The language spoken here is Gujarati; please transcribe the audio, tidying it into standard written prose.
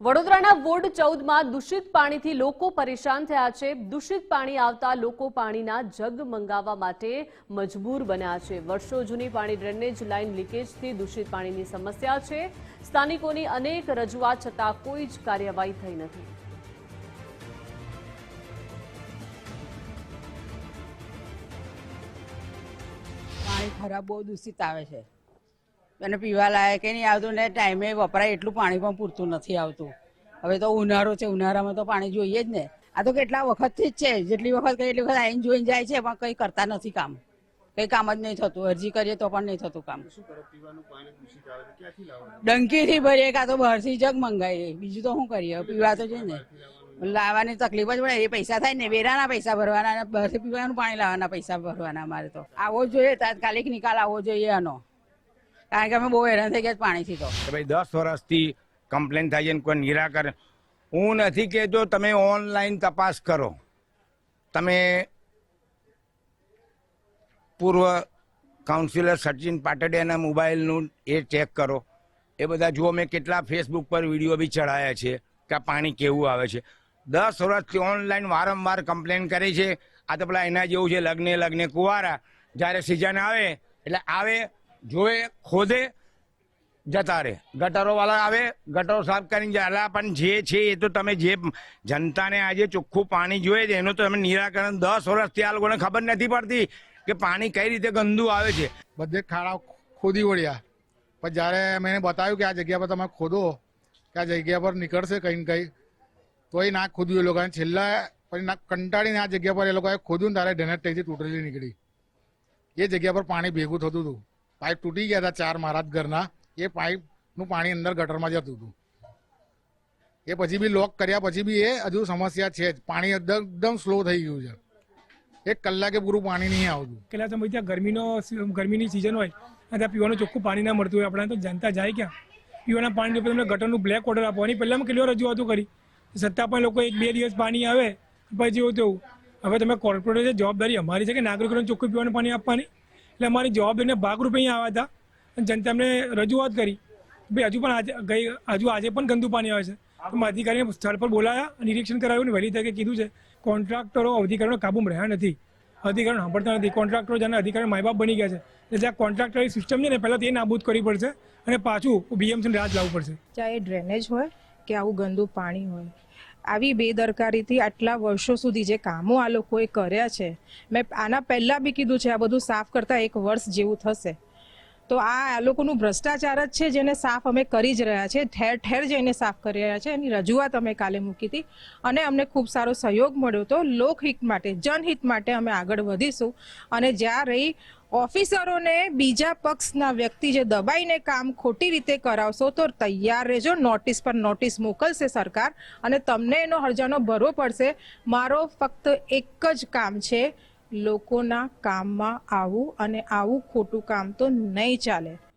વડોદરાના વોર્ડ 14માં દૂષિત પાણીથી લોકો પરેશાન થયા છે। દૂષિત પાણી આવતા લોકો પાણીના જગ મંગાવવા માટે મજબૂર બન્યા છે। વર્ષો જૂની પાણી ડ્રેનેજ લાઇન લીકેજથી દૂષિત પાણીની સમસ્યા છે। સ્થાનિકોની અનેક રજૂઆત છતાં કોઈ જ કાર્યવાહી થઈ નથી। પાણી ખરાબ બહુ દૂષિત આવે છે અને પીવા લાયક નહીં આવતું ને ટાઈમે વપરાય એટલું પાણી પણ પૂરતું નથી આવતું। હવે તો ઉનાળો છે, ઉનાળામાં તો પાણી જોઈએ જ ને। આ તો કેટલા વખતથી જ છે, જેટલી વખત કઈ એટલી વખત આવીને જોઈને જાય છે, પણ કંઈ કરતા નથી કામ। કંઈ કામ જ નહીં થતું, અરજી કરીએ તો પણ નહીં થતું કામ। ડંકીથી ભરીએ કાં તો બહારથી જગ મંગાવીએ, બીજું તો શું કરીએ? પીવા તો જોઈએ ને, લાવવાની તકલીફ જ પડે। એ પૈસા થાય ને, વેરાના પૈસા ભરવાના, બહારથી પીવાનું પાણી લાવવાના પૈસા ભરવાના। અમારે તો આવો જોઈએ, તાત્કાલિક નિકાલ આવવો જોઈએ આનો, કારણ કે અમે બહુ હેરાન થઈ ગયા પાણીથી। તો ભાઈ 10 વર્ષથી કમ્પ્લેન થાય છે, કોઈ નિરાકરણ। હું નથી કહેતો તમે ઓનલાઈન તપાસ કરો, તમે પૂર્વ કાઉન્સિલર સચિન પાટડિયાના મોબાઈલનું એ ચેક કરો, એ બધા જુઓ। મેં કેટલા ફેસબુક પર વિડીયો બી ચડાયા છે કે આ પાણી કેવું આવે છે। 10 વર્ષથી ઓનલાઈન વારંવાર કમ્પ્લેન કરી છે। આ તો પેલા એના જેવું છે, લગ્ને કુંવારા, જ્યારે સિઝન આવે એટલે આવે, જોવે, ખોદે, જતા રહે। ગટરો વાળા આવે, ગટરો સાફ કરીને જાય। પણ જે છે એ તો તમે જે જનતાને આજે ચોખ્ખું પાણી જોઈએ છે એનું તો તમે નિરાકરણ 10 વર્ષથી આ લોકોને ખબર નથી પડતી કે પાણી કઈ રીતે ગંદુ આવે છે। બધે ખાડા ખોદી વળ્યા, પણ જ્યારે મેં બતાવ્યું કે આ જગ્યા પર તમે ખોદો કે આ જગ્યા પર નીકળશે કંઈ ને કંઈ, તોય ના ખોદ્યું એ લોકોએ। છેલ્લા પછી ના કંટાળીને આ જગ્યા પર એ લોકોએ ખોદ્યું ને ત્યારે ડ્રેનેજ ટેંકી તૂટેલી નીકળી। એ જગ્યા પર પાણી ભેગું થતું હતું, પાઇપ તૂટી ગયા હતા 4 મારા જ ઘરના। એ પાઇપનું પાણી અંદર ગટરમાં જતું હતું। એ પછી બી લોક કર્યા પછી બી એ હજુ સમસ્યા છે જ। પાણી એકદમ સ્લો થઈ ગયું છે, 1 કલાકે પૂરું પાણી નહીં આવતું। કેટલા સમય ત્યાં ગરમીની સિઝન હોય અને ત્યાં પીવાનું ચોખ્ખું પાણી ના મળતું હોય, આપણે તો જનતા જાય ક્યાં? પીવાના પાણી તમને ગટરનું બ્લેક ઓર્ડર આપવાની પહેલાં કેટલી રજૂઆતો કરી, છતાં પણ લોકો 1-2 દિવસ પાણી આવે પછી જેવું તેવું। હવે તમે કોર્પોરેટરની જવાબદારી અમારી છે કે નાગરિકોને ચોખ્ખું પીવાનું પાણી આપવાની, એટલે અમારી જવાબદારીના ભાગરૂપે અહીંયા આવ્યા હતા અને જનતા અમને રજૂઆત કરી ભાઈ હજુ પણ આજે પણ ગંદુ પાણી આવે છે। તો અધિકારીને સ્થળ પર બોલાયા, નિરીક્ષણ કરાવ્યું ને વહેલી તકે કીધું છે કોન્ટ્રાક્ટરો અધિકારીઓના કાબૂમાં રહ્યા નથી, અધિકારીઓ સાંભળતા નથી। કોન્ટ્રાક્ટરો જેના અધિકારી માય બાપ બની ગયા છે, એટલે જ્યાં કોન્ટ્રાક્ટરની સિસ્ટમ છે ને પહેલાં તે નાબૂદ કરવી પડશે અને પાછું બીએમસીને રાજ લાવવું પડશે। ચાહે ડ્રેનેજ હોય કે આવું ગંદુ પાણી હોય, આવી બેદરકારીથી આટલા વર્ષો સુધી જે કામો આ લોકોએ કર્યા છે, મેં આના પહેલાં બી કીધું છે આ બધું સાફ કરતાં 1 વર્ષ જેવું થશે। તો આ લોકોનું ભ્રષ્ટાચાર જ છે જેને સાફ અમે કરી જ રહ્યા છે, ઠેર ઠેર જઈને સાફ કરી રહ્યા છે। એની રજૂઆત અમે કાલે મૂકી હતી અને અમને ખૂબ સારો સહયોગ મળ્યો હતો। લોકહિત માટે, જનહિત માટે અમે આગળ વધીશું અને જ્યાં રહી ઓફિસરોને બીજા પક્ષના વ્યક્તિ જે દબાઈને કામ ખોટી રીતે કરાવશો તો તૈયાર રહેજો, નોટિસ પર નોટિસ મોકલશે સરકાર અને તમને એનો હરજાનો ભરવો પડશે। મારો ફક્ત એક જ કામ છે, લોકોના કામમાં આવવું અને આવું ખોટું કામ તો નહીં ચાલે।